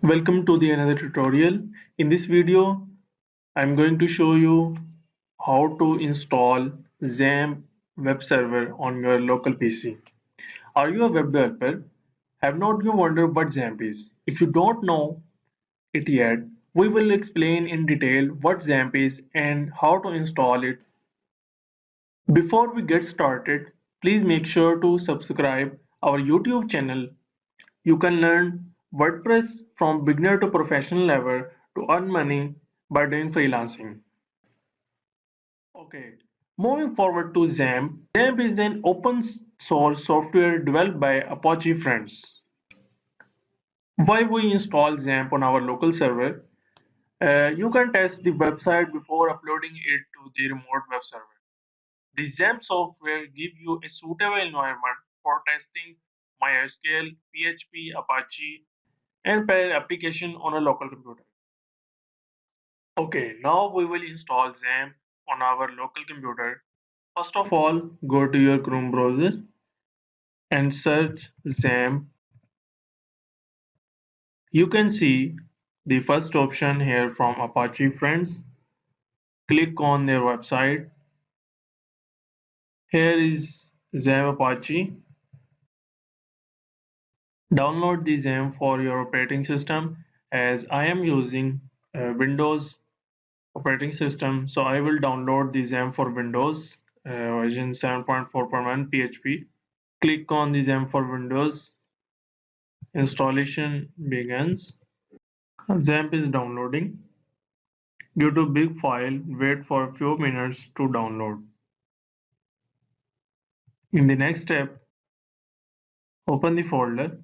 Welcome to the another tutorial. In this video, I'm going to show you how to install XAMPP web server on your local PC. Are you a web developer? Have not you wondered what XAMPP is? If you don't know it yet, we will explain in detail what XAMPP is and how to install it. Before we get started, please make sure to subscribe our YouTube channel. You can learn WordPress from beginner to professional level to earn money by doing freelancing. Okay, moving forward to XAMPP. XAMPP is an open source software developed by Apache friends. Why we install XAMPP on our local server? You can test the website before uploading it to the remote web server. The XAMPP software gives you a suitable environment for testing MySQL, PHP, Apache, and Perl application on a local computer. Okay, now we will install XAMPP on our local computer. First of all, go to your Chrome browser and search XAMPP. You can see the first option here from Apache Friends. Click on their website. Here is XAMPP Apache. Download the XAMPP for your operating system as I am using Windows operating system. So I will download the XAMPP for Windows version 7.4.1 PHP. Click on the XAMPP for Windows. Installation begins. XAMPP is downloading. Due to big file, wait for a few minutes to download. In the next step, open the folder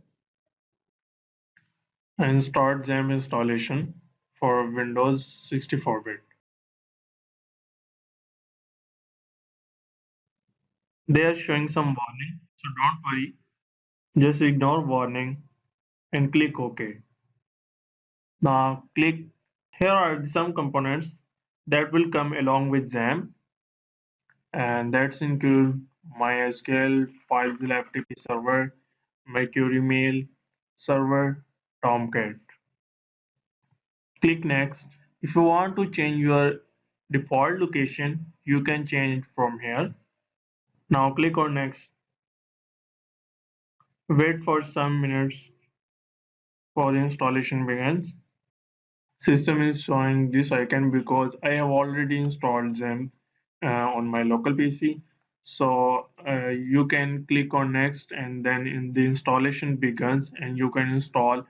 and start XAMPP installation for Windows 64-bit. They are showing some warning, so don't worry. Just ignore warning and click OK. Now click. Here are some components that will come along with XAMPP, and that's include MySQL, FileZilla FTP server, Mercury Mail server, Tomcat. Click Next. If you want to change your default location, you can change it from here. Now click on Next. Wait for some minutes for the installation begins. System is showing this icon because I have already installed them on my local PC. So you can click on next and then in the installation begins and you can install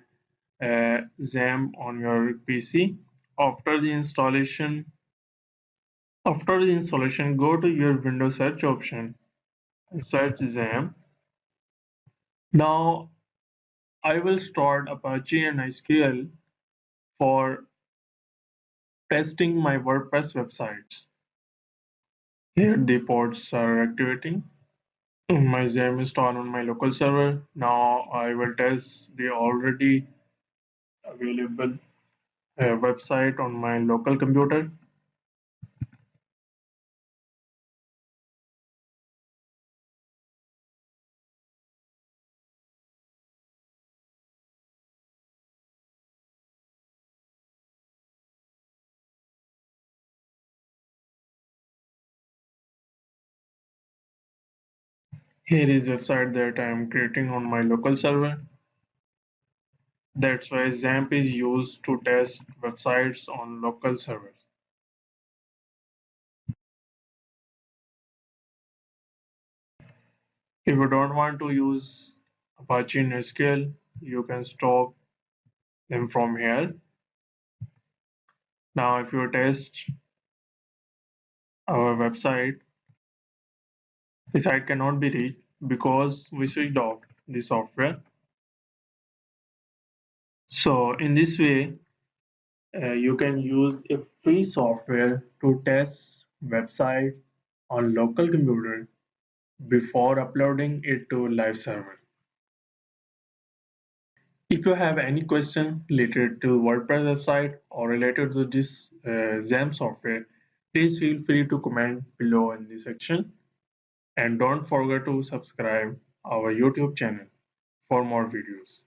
XAMPP on your PC. After the installation, go to your Windows search option and search XAMPP. Now I will start Apache and SQL for testing my WordPress websites. Here the ports are activating. My XAMPP is installed on my local server. Now I will test the already available website on my local computer. Here is website that I am creating on my local server. That's why XAMPP is used to test websites on local servers. If you don't want to use Apache and SQL, you can stop them from here. Now if you test our website, the site cannot be reached because we switched off the software. So in this way, you can use a free software to test website on local computer before uploading it to live server. If you have any question related to WordPress website or related to this XAMPP software, please feel free to comment below in the section. And don't forget to subscribe our YouTube channel for more videos.